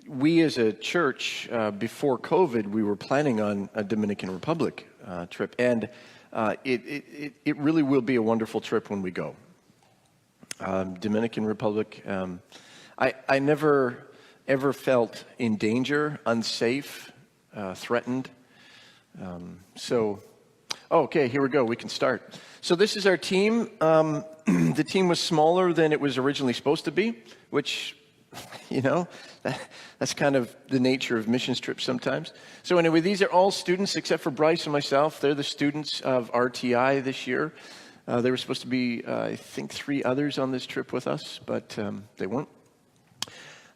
we as a church, before COVID, we were planning on a Dominican Republic trip, and it really will be a wonderful trip when we go. Dominican Republic, I never ever felt in danger, unsafe, threatened. Okay, here we go. We can start. So this is our team. The team was smaller than it was originally supposed to be, which, that's kind of the nature of missions trips sometimes. So anyway, these are all students except for Bryce and myself. They're the students of RTI this year. There were supposed to be, I think, 3 others on this trip with us, but they weren't.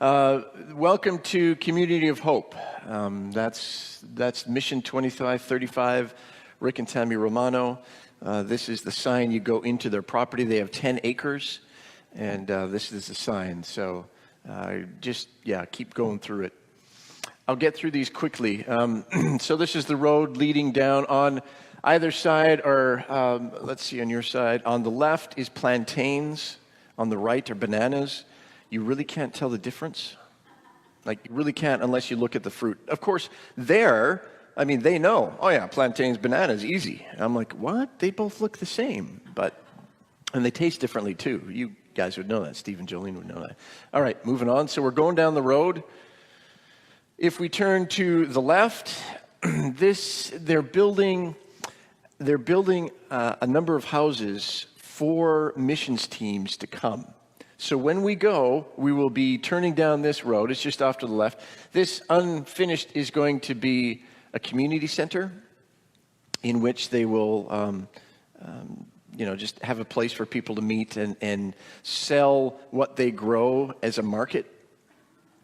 Welcome to Community of Hope. That's Mission 2535, Rick and Tammy Romano. This is the sign. You go into their property. They have 10 acres, and this is the sign. So keep going through it. I'll get through these quickly. So this is the road leading down. On either side are, let's see, on your side, on the left is plantains. On the right are bananas. You really can't tell the difference. You really can't unless you look at the fruit. Of course, they know. Oh yeah, plantains, bananas, easy. I'm like, what? They both look the same, and they taste differently too. You guys would know that. Steve and Jolene would know that. All right, moving on. So we're going down the road. If we turn to the left, they're building a number of houses for missions teams to come. So when we go, we will be turning down this road. It's just off to the left. This unfinished is going to be a community center in which they will, just have a place for people to meet and sell what they grow as a market.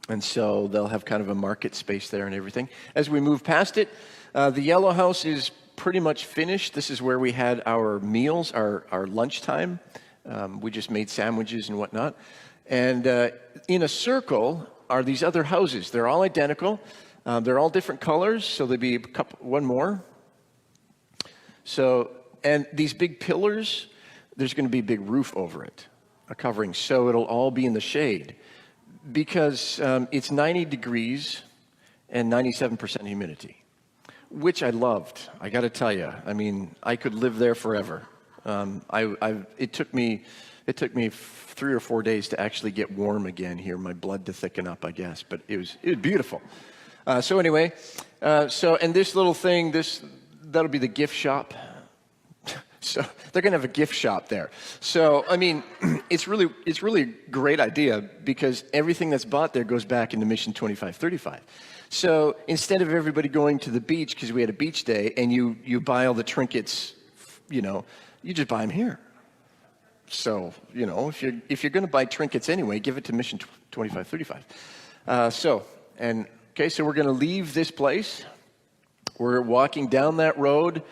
And so they'll have kind of a market space there and everything. As we move past it, the yellow house is pretty much finished. This is where we had our meals, our lunchtime. We just made sandwiches and whatnot. And in a circle are these other houses. They're all identical. They're all different colors, so there'll be one more. So, and these big pillars, there's going to be a big roof over it, a covering, so it'll all be in the shade. Because it's 90 degrees and 97% humidity, which I loved. I got to tell you, I could live there forever. It took me 3 or 4 days to actually get warm again here, my blood to thicken up, I guess. But it was beautiful. So anyway, and this little thing, that'll be the gift shop. So they're going to have a gift shop there. So, it's really a great idea because everything that's bought there goes back into Mission 2535. So instead of everybody going to the beach, because we had a beach day, and you buy all the trinkets, you just buy them here. So, if you're going to buy trinkets anyway, give it to Mission 2535. So we're going to leave this place. We're walking down that road.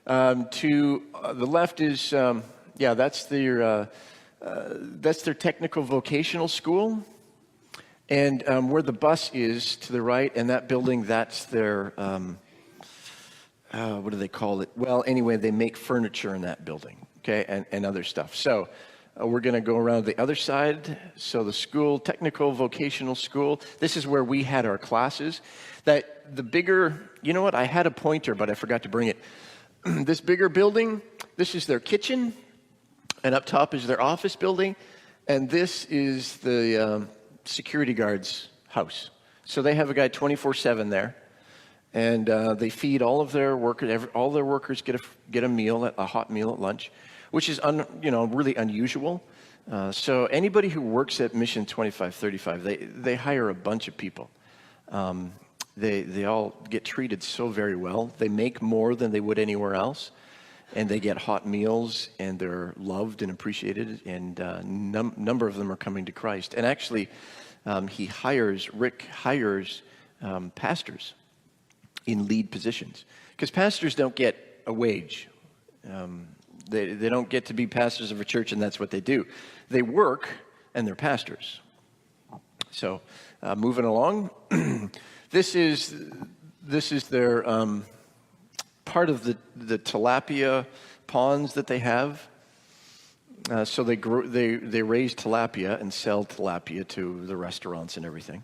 To the left is, that's their technical vocational school. And where the bus is to the right, and that building, that's their, what do they call it? Well, anyway, they make furniture in that building, okay, and other stuff. So we're going to go around the other side. So the school, technical vocational school, this is where we had our classes. That the bigger, I had a pointer, but I forgot to bring it. This bigger building, this is their kitchen, and up top is their office building, and this is the security guard's house. So they have a guy 24/7 there, and they feed all of their workers. All their workers get a meal, a hot meal at lunch, which is really unusual. So anybody who works at Mission 2535, they hire a bunch of people. They all get treated so very well. They make more than they would anywhere else, and they get hot meals, and they're loved and appreciated, and number of them are coming to Christ. And actually, Rick hires pastors in lead positions, because pastors don't get a wage. They don't get to be pastors of a church, and that's what they do. They work, and they're pastors. So, moving along. This is their part of the tilapia ponds that they have. So they raise tilapia and sell tilapia to the restaurants and everything.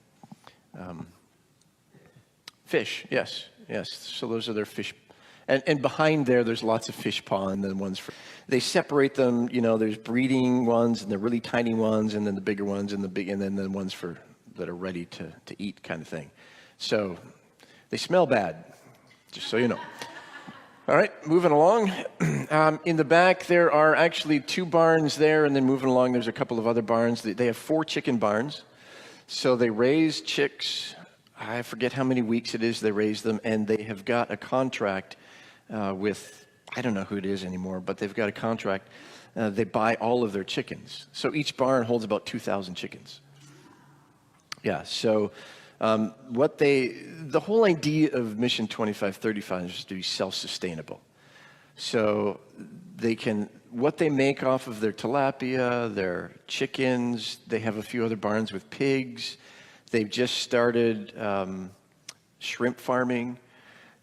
Fish, yes. So those are their fish. And behind there's lots of fish pond and ones for, they separate them, there's breeding ones and the really tiny ones and then the bigger ones and then the ones that are ready to eat kind of thing. So they smell bad, just so you know. All right, moving along. In the back, there are actually 2 barns there, and then moving along, there's a couple of other barns. They have 4 chicken barns. So they raise chicks. I forget how many weeks it is they raise them, and they have got a contract with, I don't know who it is anymore, but they've got a contract. They buy all of their chickens. So each barn holds about 2,000 chickens. Yeah, so the whole idea of Mission 2535 is to be self-sustainable. So what they make off of their tilapia, their chickens, they have a few other barns with pigs. They've just started shrimp farming,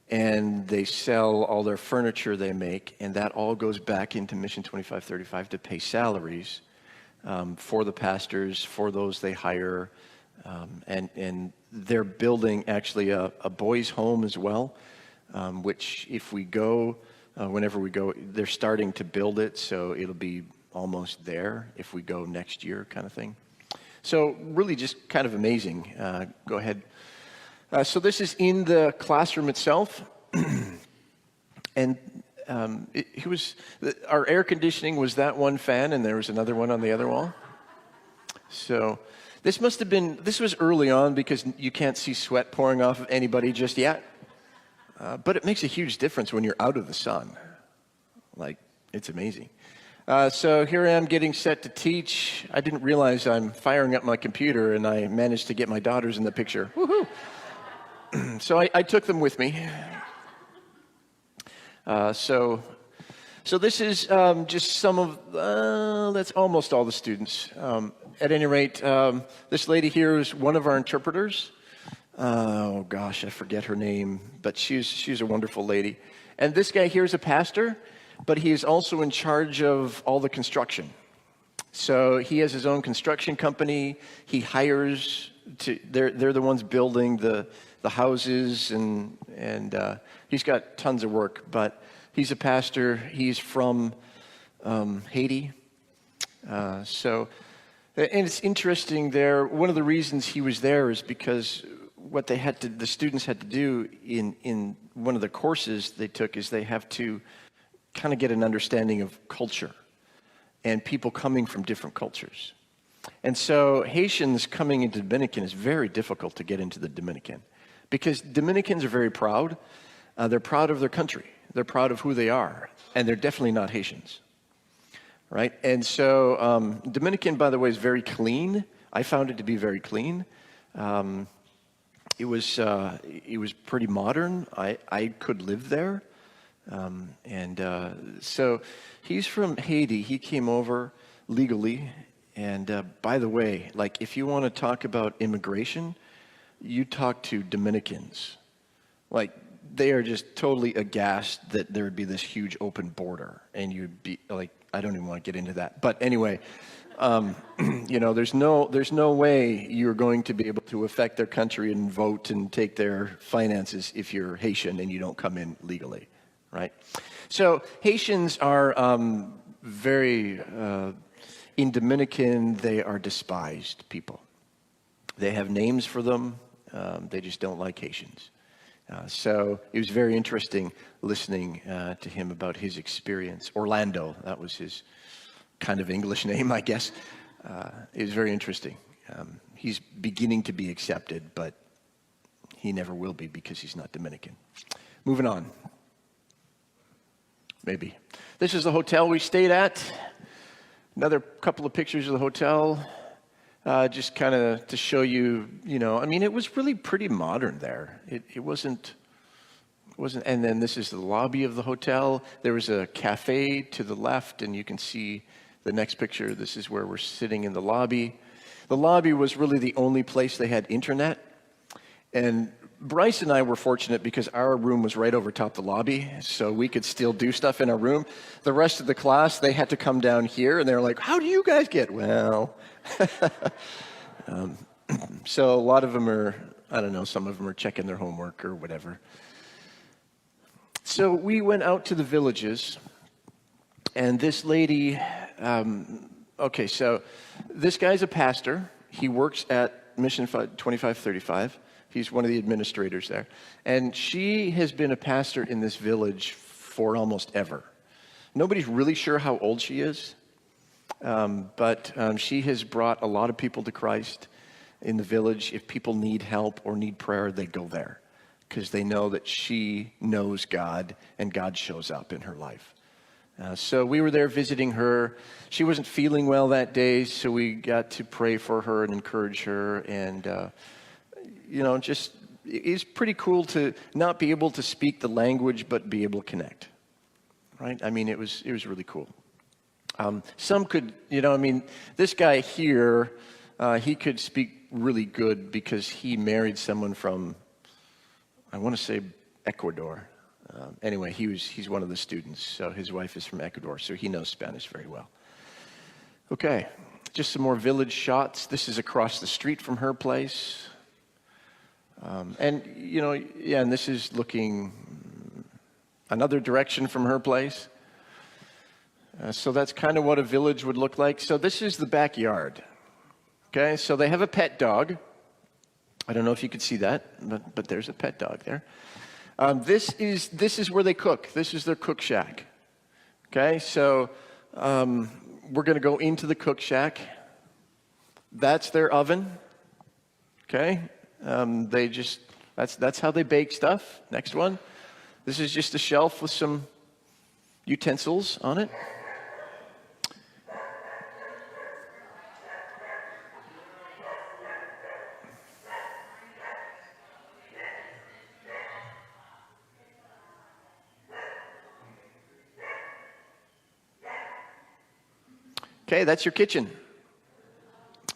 and they sell all their furniture they make, and that all goes back into Mission 2535 to pay salaries for the pastors, for those they hire, and they're building actually a boys' home as well, which if we go, whenever we go, they're starting to build it, so it'll be almost there if we go next year kind of thing. So really just kind of amazing. Go ahead. So this is in the classroom itself. And our air conditioning was that one fan, and there was another one on the other wall. So this was early on because you can't see sweat pouring off of anybody just yet. But it makes a huge difference when you're out of the sun. Like, it's amazing. So here I am getting set to teach. I didn't realize I'm firing up my computer, and I managed to get my daughters in the picture. Woohoo! So I took them with me. So this is just some of, that's almost all the students. At any rate, this lady here is one of our interpreters. Oh gosh, I forget her name, but she's a wonderful lady. And this guy here is a pastor, but he is also in charge of all the construction. So he has his own construction company. He hires they're the ones building the houses, and he's got tons of work. But he's a pastor. He's from Haiti. And it's interesting there. One of the reasons he was there is because what the students had to do in one of the courses they took is they have to kind of get an understanding of culture and people coming from different cultures. And so Haitians coming into Dominican is very difficult to get into the Dominican because Dominicans are very proud. They're proud of their country. They're proud of who they are. And they're definitely not Haitians. Right? And so Dominican, by the way, is very clean. I found it to be very clean. It was pretty modern. I could live there. So he's from Haiti. He came over legally. And by the way, like if you want to talk about immigration, you talk to Dominicans. Like they are just totally aghast that there would be this huge open border. And you'd be like, I don't even want to get into that. But anyway, there's no way you're going to be able to affect their country and vote and take their finances if you're Haitian and you don't come in legally, right? So Haitians are very, in Dominican, they are despised people. They have names for them. They just don't like Haitians. So it was very interesting listening to him about his experience. Orlando, that was his kind of English name, I guess. It was very interesting. He's beginning to be accepted, but he never will be because he's not Dominican. Moving on. Maybe. This is the hotel we stayed at. Another couple of pictures of the hotel. Just kind of to show you, it was really pretty modern there. It wasn't, and then this is the lobby of the hotel. There was a cafe to the left, and you can see the next picture. This is where we're sitting in the lobby. The lobby was really the only place they had internet. And Bryce and I were fortunate because our room was right over top the lobby, so we could still do stuff in our room. The rest of the class, they had to come down here, and they were like, how do you guys get? Well, so a lot of them are I don't know, some of them are checking their homework or whatever. So we went out to the villages, and this lady, okay, so this guy's a pastor. He works at Mission 2535. He's one of the administrators there. And she has been a pastor in this village for almost ever. Nobody's really sure how old she is, but she has brought a lot of people to Christ in the village. If people need help or need prayer, they go there because they know that she knows God and God shows up in her life. So we were there visiting her. She wasn't feeling well that day, so we got to pray for her and encourage her. And, just it's pretty cool to not be able to speak the language, but be able to connect, right? I mean, it was really cool. Some could, this guy here, he could speak really good because he married someone from, I want to say, Ecuador. Anyway, he's one of the students, so his wife is from Ecuador, so he knows Spanish very well. Okay, just some more village shots. This is across the street from her place. And this is looking another direction from her place. So that's kind of what a village would look like. So this is the backyard. Okay, so they have a pet dog. I don't know if you could see that, but there's a pet dog there. This is where they cook. This is their cook shack. Okay, so we're going to go into the cook shack. That's their oven. Okay, that's how they bake stuff. Next one. This is just a shelf with some utensils on it. Okay, that's your kitchen.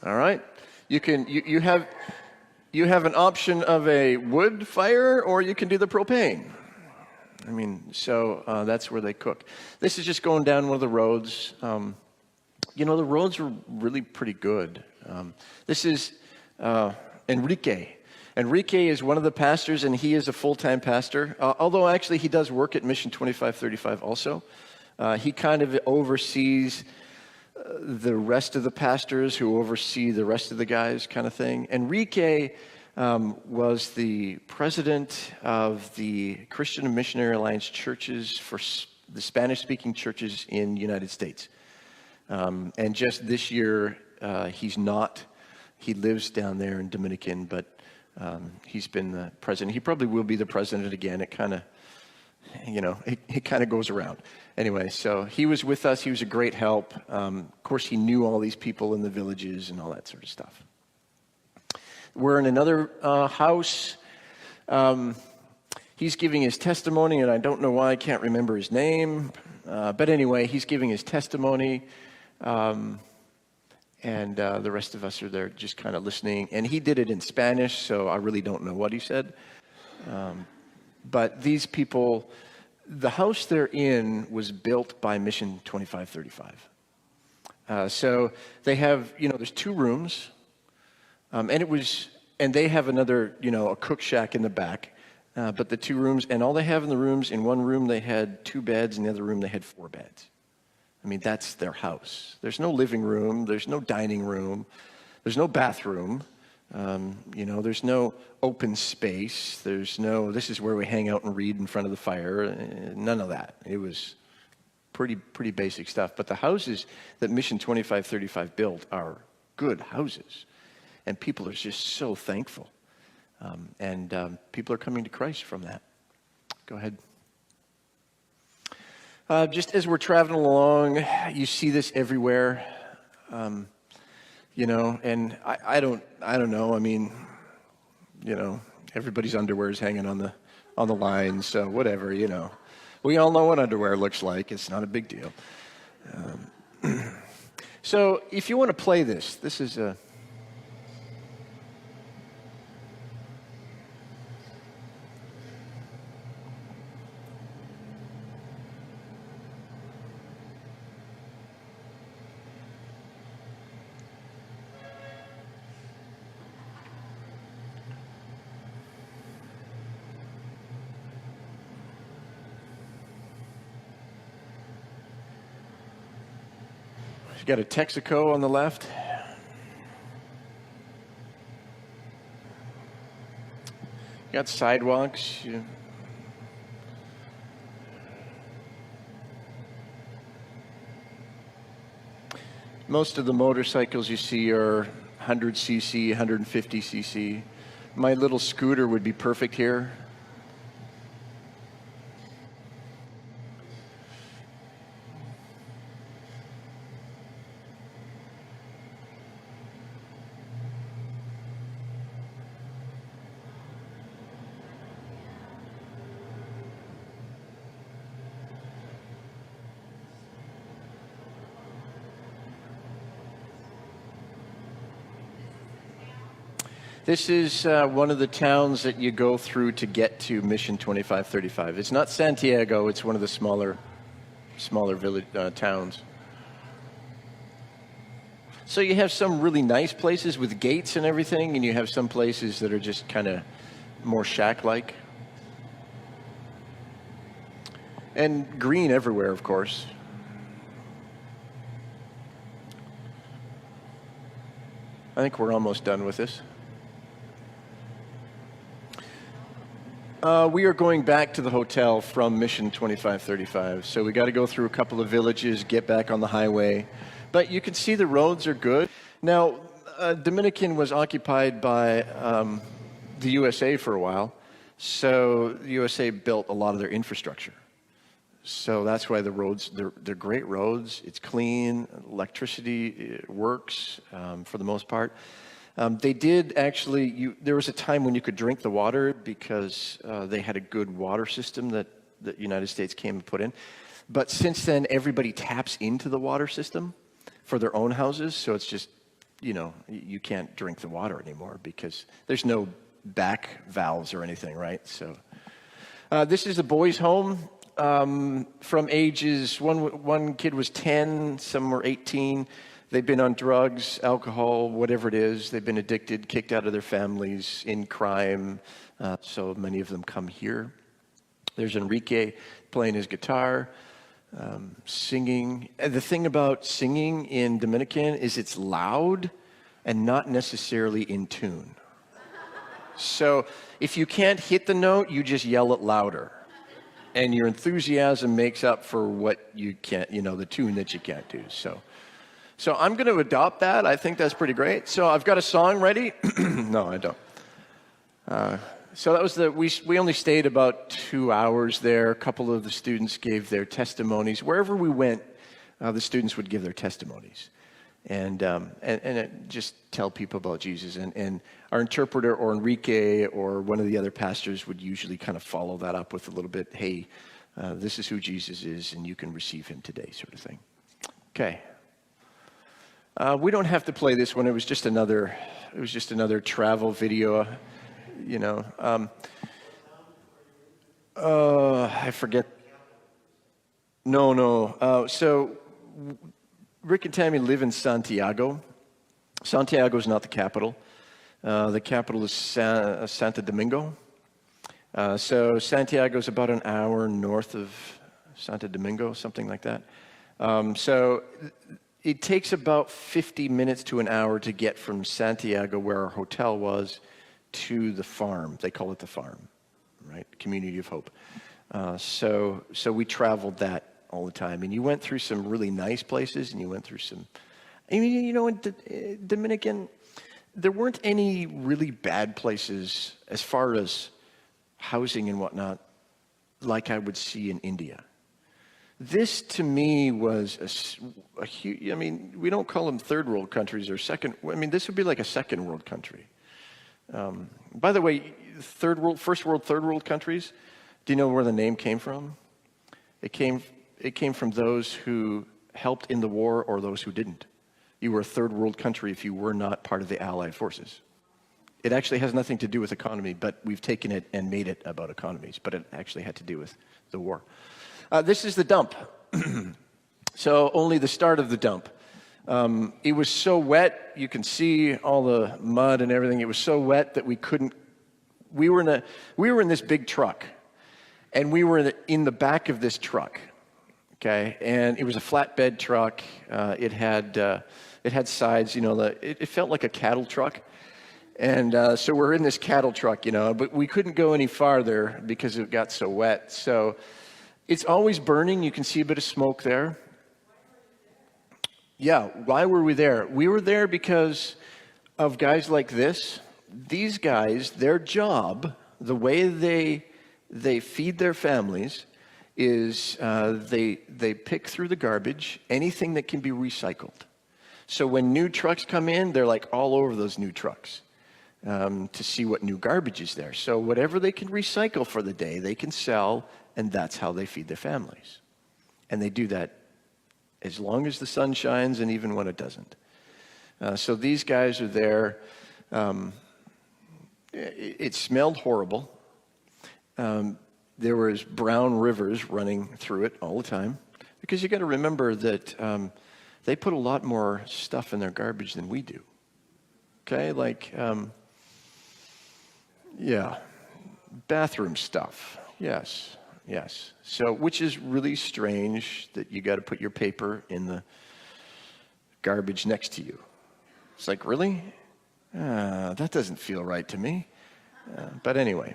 All right. You have an option of a wood fire, or you can do the propane. So that's where they cook. This is just going down one of the roads. The roads were really pretty good. This is Enrique. Enrique is one of the pastors, and he is a full-time pastor. Although actually he does work at Mission 2535 also. He kind of oversees the rest of the pastors who oversee the rest of the guys, kind of thing. Enrique was the president of the Christian and Missionary Alliance churches for the Spanish-speaking churches in the United States. And just this year, he's not. He lives down there in Dominican, but he's been the president. He probably will be the president again. It kind of, it kind of goes around. Anyway, so he was with us. He was a great help. Of course, he knew all these people in the villages and all that sort of stuff. We're in another house. He's giving his testimony, and I don't know why I can't remember his name. But anyway, he's giving his testimony. And the rest of us are there just kind of listening. And he did it in Spanish, so I really don't know what he said. But these people, the house they're in was built by Mission 2535. So they have, there's 2 rooms. And they have another, a cook shack in the back. But the 2 rooms, and all they have in the rooms, in one room they had 2 beds, in the other room they had 4 beds. That's their house. There's no living room. There's no dining room. There's no bathroom. There's no open space. There's no, this is where we hang out and read in front of the fire. None of that. It was pretty basic stuff. But the houses that Mission 2535 built are good houses. And people are just so thankful. People are coming to Christ from that. Go ahead. Just as we're traveling along, you see this everywhere, and I don't know. Everybody's underwear is hanging on the line, so whatever, we all know what underwear looks like. It's not a big deal. So if you want to play this is a. You got a Texaco on the left. You got sidewalks. Most of the motorcycles you see are 100cc, 150cc. My little scooter would be perfect here. This is one of the towns that you go through to get to Mission 2535. It's not Santiago, it's one of the smaller village towns. So you have some really nice places with gates and everything, and you have some places that are just kind of more shack-like. And green everywhere, of course. I think we're almost done with this. We are going back to the hotel from Mission 2535, so we got to go through a couple of villages, get back on the highway. But you can see the roads are good. Now, Dominican was occupied by the USA for a while, so the USA built a lot of their infrastructure. So that's why the roads, they're great roads. It's clean, electricity works for the most part. They did actually, there was a time when you could drink the water because they had a good water system that the United States came and put in. But since then, everybody taps into the water system for their own houses. So it's just, you can't drink the water anymore because there's no back valves or anything, right? So this is the boys' home from ages, one kid was 10, some were 18. They've been on drugs, alcohol, whatever it is. They've been addicted, kicked out of their families, in crime. So many of them come here. There's Enrique playing his guitar, singing. And the thing about singing in Dominican is it's loud and not necessarily in tune. So if you can't hit the note, you just yell it louder. And your enthusiasm makes up for what you can't, the tune that you can't do. So I'm going to adopt that. I think that's pretty great. So I've got a song ready. No, I don't. So that was we only stayed about 2 hours there. A couple of the students gave their testimonies. Wherever we went, the students would give their testimonies. And just tell people about Jesus. And our interpreter or Enrique or one of the other pastors would usually kind of follow that up with a little bit, hey, this is who Jesus is and you can receive him today, sort of thing. Okay. We don't have to play this one. It was just another travel video, I forget. No. So Rick and Tammy live in Santiago. Santiago is not the capital. The capital is Santo Domingo. So Santiago is about an hour north of Santo Domingo, something like that. So it takes about 50 minutes to an hour to get from Santiago, where our hotel was, to the farm. They call it the farm, right? Community of Hope. So we traveled that all the time. And you went through some really nice places, and you went through some... in Dominican, there weren't any really bad places as far as housing and whatnot like I would see in India. This, to me, was a huge... we don't call them third world countries or second... this would be like a second world country. By the way, first world, third world countries, do you know where the name came from? It came from those who helped in the war or those who didn't. You were a third world country if you were not part of the Allied forces. It actually has nothing to do with economy, but we've taken it and made it about economies, but it actually had to do with the war. This is the dump. So only the start of the dump. It was so wet, you can see all the mud and everything. It was so wet that we were in this big truck, and we were in the back of this truck. okay? And it was a flatbed truck. It had sides, it felt like a cattle truck. And so we're in this cattle truck, but we couldn't go any farther because it got so wet. So it's always burning. You can see a bit of smoke there. Yeah, why were we there? We were there because of guys like this. These guys, their job, the way they feed their families is they pick through the garbage, anything that can be recycled. So when new trucks come in, they're like all over those new trucks to see what new garbage is there. So whatever they can recycle for the day, they can sell, and that's how they feed their families. And they do that as long as the sun shines and even when it doesn't. So these guys are there. It smelled horrible. There was brown rivers running through it all the time. Because you got to remember that they put a lot more stuff in their garbage than we do. Okay, like, bathroom stuff. Yes. So, which is really strange that you got to put your paper in the garbage next to you. It's like, really? That doesn't feel right to me. But anyway,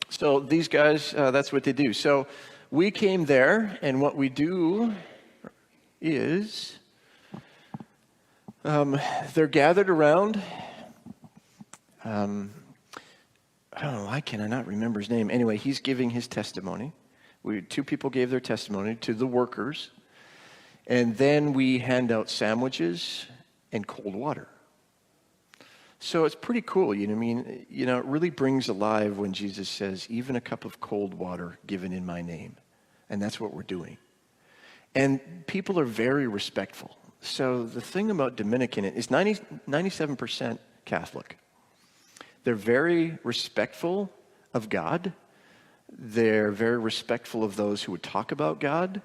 so these guys, that's what they do. So we came there, and what we do is they're gathered around. Why can I not remember his name? Anyway, he's giving his testimony. Two people gave their testimony to the workers. And then we hand out sandwiches and cold water. So it's pretty cool, it really brings alive when Jesus says, even a cup of cold water given in my name. And that's what we're doing. And people are very respectful. So the thing about Dominican is 97% Catholic. They're very respectful of God. They're very respectful of those who would talk about God.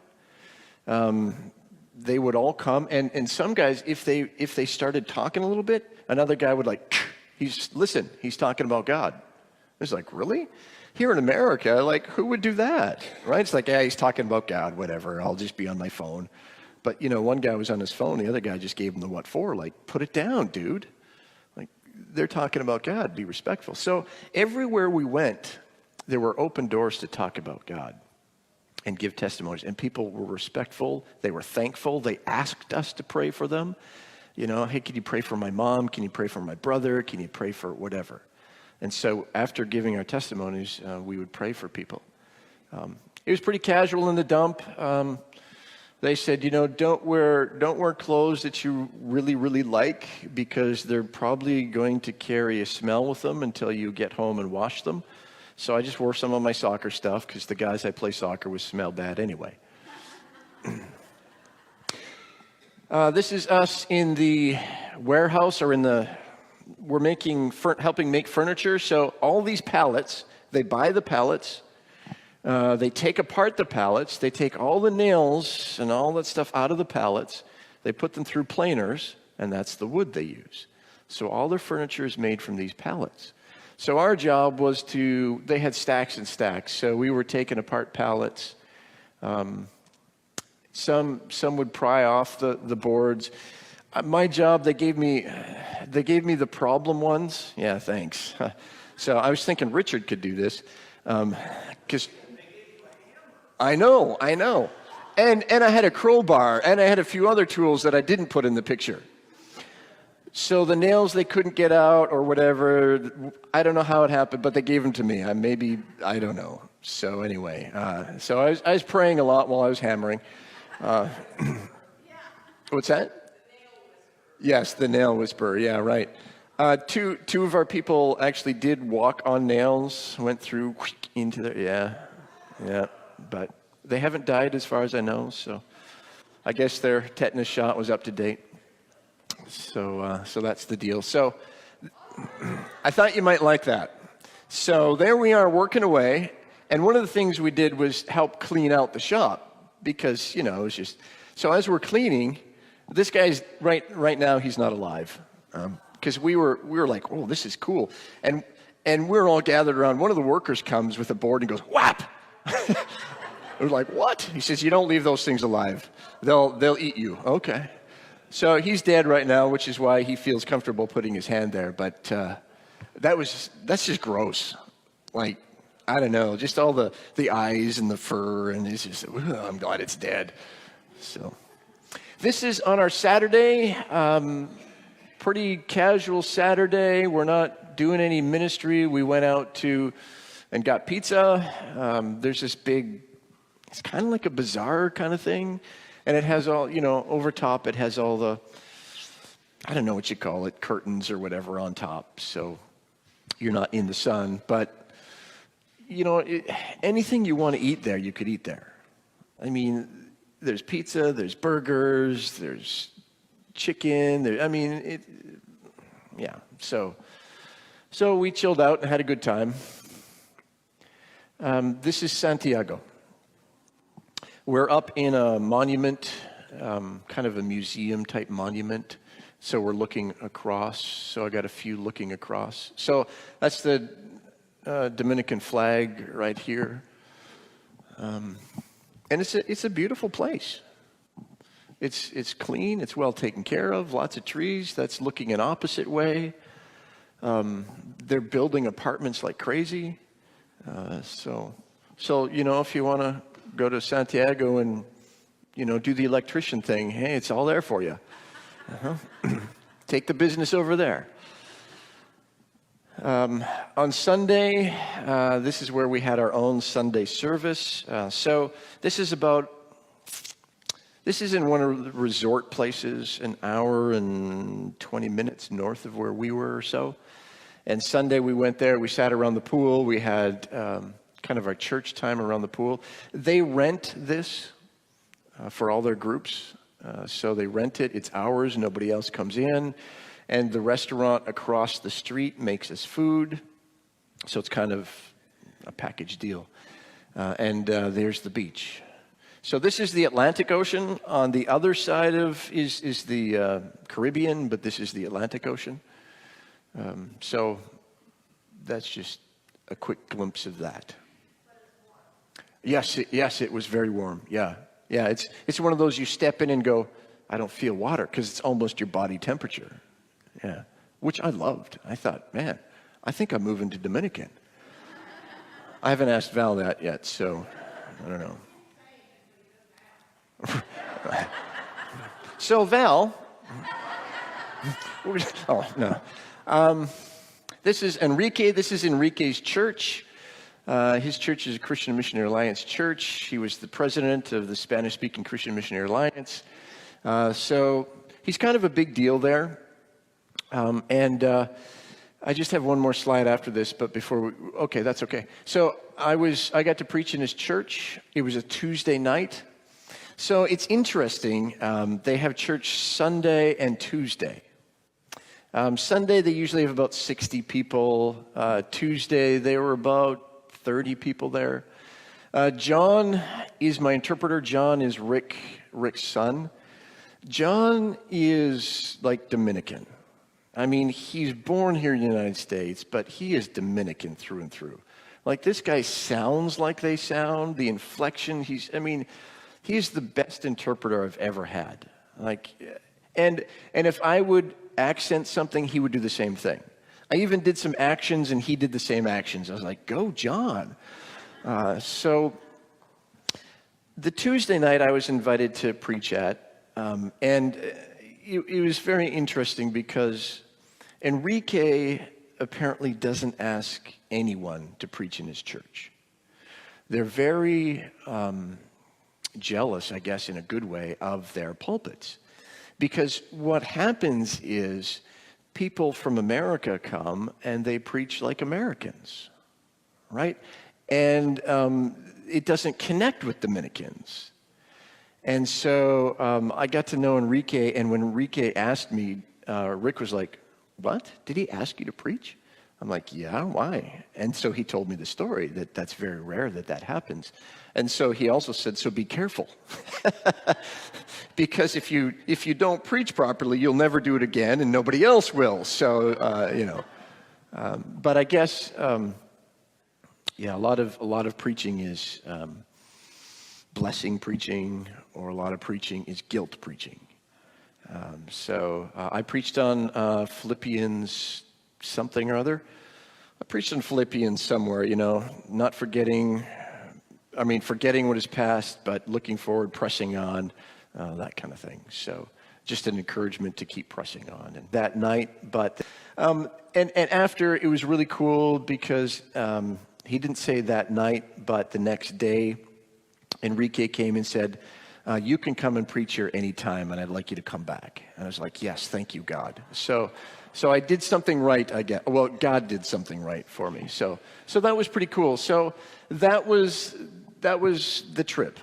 They would all come, and some guys, if they started talking a little bit, another guy would he's talking about God. It's like, really? Here in America, who would do that, right? It's like, he's talking about God, whatever. I'll just be on my phone. But one guy was on his phone, the other guy just gave him the what for? Put it down, dude. They're talking about God. Be respectful. So everywhere we went, there were open doors to talk about God and give testimonies. And people were respectful. They were thankful. They asked us to pray for them. Hey, can you pray for my mom? Can you pray for my brother? Can you pray for whatever? And so after giving our testimonies, we would pray for people. It was pretty casual in the dump. They said, don't wear clothes that you really, really like because they're probably going to carry a smell with them until you get home and wash them. So I just wore some of my soccer stuff because the guys I play soccer with smell bad anyway. This is us in the warehouse or we're helping make furniture. So all these pallets, they buy the pallets. They take apart the pallets. They take all the nails and all that stuff out of the pallets. They put them through planers, and that's the wood they use. So all their furniture is made from these pallets. So our job was they had stacks and stacks. So we were taking apart pallets. Some would pry off the boards. My job, they gave me the problem ones. Yeah, thanks. So I was thinking Richard could do this. Because I know. And I had a crowbar, and I had a few other tools that I didn't put in the picture. So the nails they couldn't get out or whatever, I don't know how it happened, but they gave them to me. I don't know. So anyway, so I was praying a lot while I was hammering. What's that? Yes, the nail whisperer. Yeah, right. Two of our people actually did walk on nails, went through into there. Yeah, but they haven't died as far as I know. So I guess their tetanus shot was up to date. So that's the deal. So I thought you might like that. So there we are working away. And one of the things we did was help clean out the shop because, it was just, so as we're cleaning, this guy's right now, he's not alive. Because we were like, oh, this is cool. And we're all gathered around. One of the workers comes with a board and goes, whap! We're like, what? He says, you don't leave those things alive. They'll eat you. Okay. So he's dead right now, which is why he feels comfortable putting his hand there. But that's just gross. Like, I don't know, just all the eyes and the fur, and it's just, I'm glad it's dead. So this is on our Saturday, pretty casual Saturday. We're not doing any ministry. We went out and got pizza. There's this big, it's kind of like a bazaar kind of thing. And it has all, over top, it has all the, I don't know what you call it, curtains or whatever on top. So you're not in the sun. But, anything you want to eat there, you could eat there. I mean, there's pizza, there's burgers, there's chicken. Yeah. So we chilled out and had a good time. This is Santiago. We're up in a monument, kind of a museum-type monument. So we're looking across. So I got a few looking across. So that's the Dominican flag right here. And it's a beautiful place. It's clean. It's well taken care of. Lots of trees. That's looking an opposite way. They're building apartments like crazy. So if you want to go to Santiago and, do the electrician thing, hey, it's all there for you. Take the business over there. On Sunday, this is where we had our own Sunday service. So this is in one of the resort places, an hour and 20 minutes north of where we were or so. And Sunday we went there, we sat around the pool, we had kind of our church time around the pool. They rent this for all their groups. So they rent it, it's ours, nobody else comes in. And the restaurant across the street makes us food. So it's kind of a package deal. And there's the beach. So this is the Atlantic Ocean. On the other side is the Caribbean, but this is the Atlantic Ocean. So that's just a quick glimpse of that. Yes, it was very warm. Yeah. It's one of those you step in and go, I don't feel water, because it's almost your body temperature. Yeah, which I loved. I thought, man, I think I'm moving to Dominican. I haven't asked Val that yet, so I don't know. So Val, oh no, this is Enrique. This is Enrique's church. His church is a Christian Missionary Alliance church. He was the president of the Spanish-speaking Christian Missionary Alliance. So he's kind of a big deal there. And I just have one more slide after this, but okay, that's okay. So I got to preach in his church. It was a Tuesday night. So it's interesting. They have church Sunday and Tuesday. Sunday, they usually have about 60 people. Tuesday, they were about 30 people there. John is my interpreter. John is Rick's son. John is like Dominican. I mean, he's born here in the United States, but he is Dominican through and through. Like, this guy sounds like they sound, the inflection, he's the best interpreter I've ever had. Like, and if I would accent something, he would do the same thing. I even did some actions, and he did the same actions. I was like, go, John. So the Tuesday night I was invited to preach at, and it was very interesting because Enrique apparently doesn't ask anyone to preach in his church. They're very jealous, I guess, in a good way, of their pulpits. Because what happens is people from America come and they preach like Americans, right? And it doesn't connect with Dominicans. And so I got to know Enrique, and when Enrique asked me, Rick was like, what? Did he ask you to preach? I'm like, yeah, why? And so he told me the story that that's very rare that happens. And so he also said, so be careful. Because if you don't preach properly, you'll never do it again and nobody else will. So, but I guess, a lot of preaching is, blessing preaching or a lot of preaching is guilt preaching. So I preached on Philippians something or other. I preached on Philippians somewhere, not forgetting what is past, but looking forward, pressing on, that kind of thing. So just an encouragement to keep pressing on. And that night, and after, it was really cool because he didn't say that night, but the next day, Enrique came and said, you can come and preach here anytime, and I'd like you to come back. And I was like, yes, thank you, God. So I did something right, I guess. Well, God did something right for me. So that was pretty cool. So that was the trip.